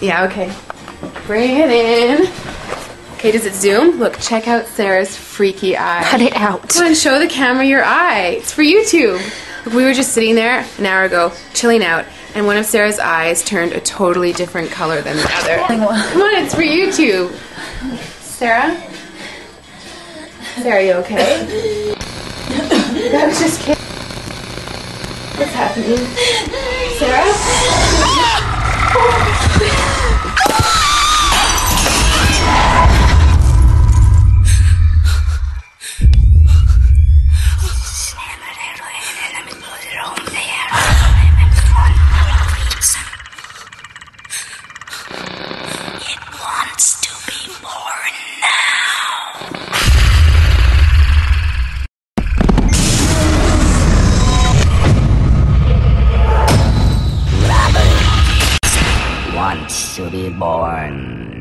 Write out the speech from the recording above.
Yeah, okay. Bring it in. Okay, does it zoom? Look, check out Sarah's freaky eye. Cut it out. Come on, show the camera your eye. It's for YouTube. Look, we were just sitting there an hour ago, chilling out, and one of Sarah's eyes turned a totally different color than the other. Come on, it's for YouTube. Sarah? Sarah, are you okay? That was just kidding. What's happening? Sarah? Wants to be born